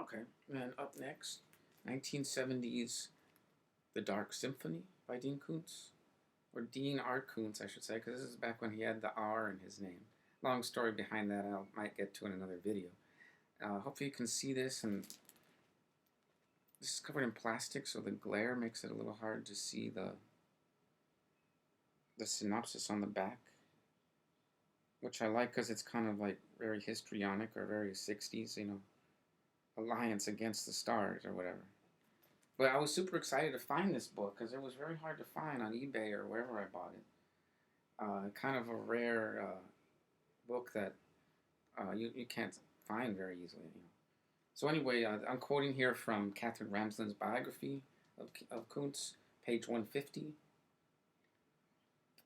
Okay. And up next, 1970s The Dark Symphony by Dean Koontz. Or Dean R. Koontz, I should say, because this is back when he had the R in his name. Long story behind that I might get to in another video. Hopefully you can see this, and this is covered in plastic, so the glare makes it a little hard to see the synopsis on the back, which I like because it's kind of like very histrionic or very 60s, Alliance Against the Stars or whatever. But I was super excited to find this book because it was very hard to find on eBay or wherever I bought it. Kind of a rare book that you can't find very easily. So anyway, I'm quoting here from Katherine Ramsland's biography of Koontz, page 150.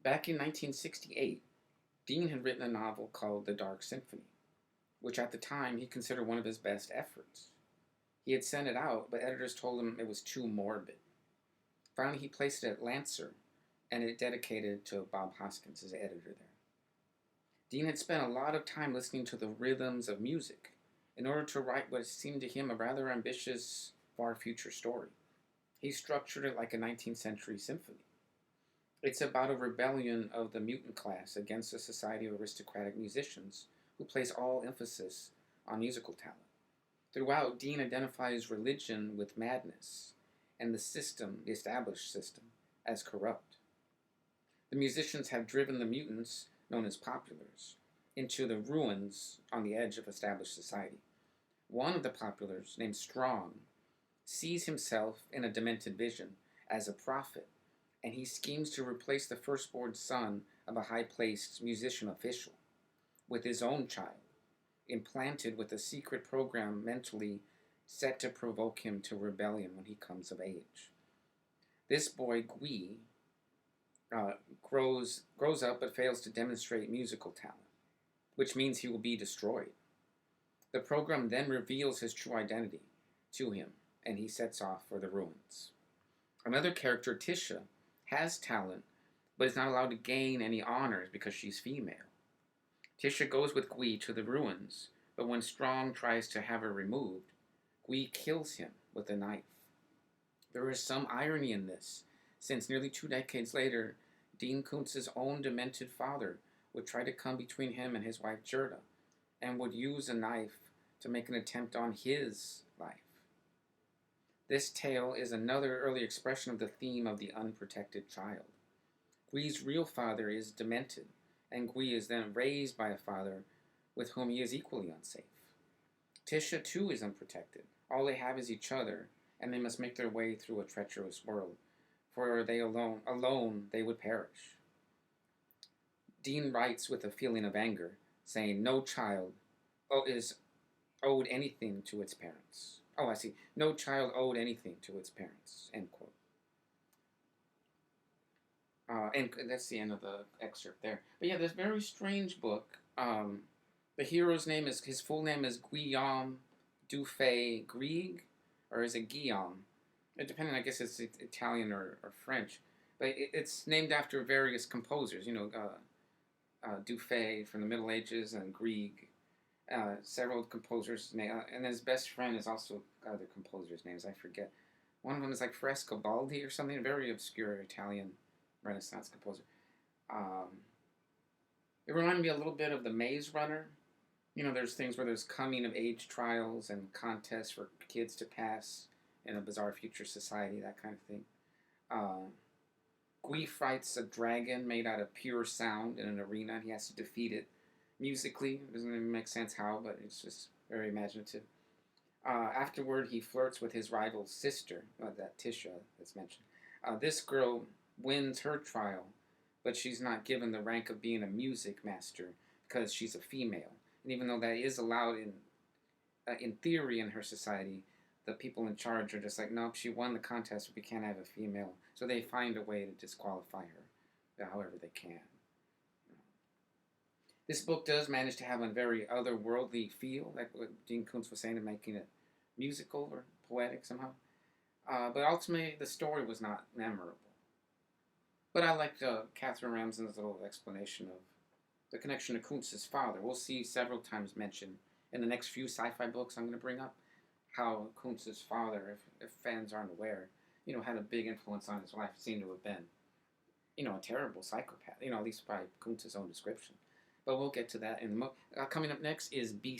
Back in 1968, Dean had written a novel called The Dark Symphony, which at the time he considered one of his best efforts. He had sent it out, but editors told him it was too morbid. Finally, he placed it at Lancer, and it dedicated to Bob Hoskins, his editor there. Dean had spent a lot of time listening to the rhythms of music in order to write what seemed to him a rather ambitious, far-future story. He structured it like a 19th century symphony. It's about a rebellion of the mutant class against a society of aristocratic musicians who place all emphasis on musical talent. Throughout, Dean identifies religion with madness and the system, the established system, as corrupt. The musicians have driven the mutants, known as populars, into the ruins on the edge of established society. One of the populars, named Strong, sees himself in a demented vision as a prophet, and he schemes to replace the firstborn son of a high-placed musician official with his own child, implanted with a secret program mentally set to provoke him to rebellion when he comes of age. This boy, Gui, grows up but fails to demonstrate musical talent, which means he will be destroyed. The program then reveals his true identity to him, and he sets off for the ruins. Another character, Tisha, has talent, but is not allowed to gain any honors because she's female. Tisha goes with Gui to the ruins, but when Strong tries to have her removed, Gui kills him with a knife. There is some irony in this, since nearly 2 decades later, Dean Koontz's own demented father would try to come between him and his wife Gerda, and would use a knife to make an attempt on his life. This tale is another early expression of the theme of the unprotected child. Gui's real father is demented, and Gui is then raised by a father with whom he is equally unsafe. Tisha, too, is unprotected. All they have is each other, and they must make their way through a treacherous world, for they alone they would perish. Dean writes with a feeling of anger, saying, no child is owed anything to its parents. Oh, I see. No child owed anything to its parents, end quote. And that's the end of the excerpt there. But yeah, this very strange book. The hero's name is, his full name is Guillaume Dufay-Grieg, or is it Guillaume? Depending, I guess it's Italian or French. But it's named after various composers, Dufay from the Middle Ages and Grieg. Several composers' names, and his best friend is also other composers' names, I forget. One of them is like Frescobaldi or something, a very obscure Italian Renaissance composer. It reminded me a little bit of The Maze Runner. There's things where there's coming-of-age trials and contests for kids to pass in a bizarre future society, that kind of thing. Gui fights a dragon made out of pure sound in an arena, and he has to defeat it musically. It doesn't even make sense how, but it's just very imaginative. Afterward, he flirts with his rival's sister, that Tisha that's mentioned. This girl wins her trial, but she's not given the rank of being a music master because she's a female. And even though that is allowed in theory in her society, the people in charge are just like, nope, she won the contest, but we can't have a female. So they find a way to disqualify her, however they can. This book does manage to have a very otherworldly feel, like what Dean Koontz was saying, of making it musical or poetic somehow. But ultimately, the story was not memorable. But I liked Katherine Ramsland's little explanation of the connection to Koontz's father. We'll see several times mentioned in the next few sci-fi books I'm going to bring up. how Koontz's father, if fans aren't aware, had a big influence on his life, seemed to have been, a terrible psychopath, at least by Koontz's own description. But we'll get to that. And coming up next is Beast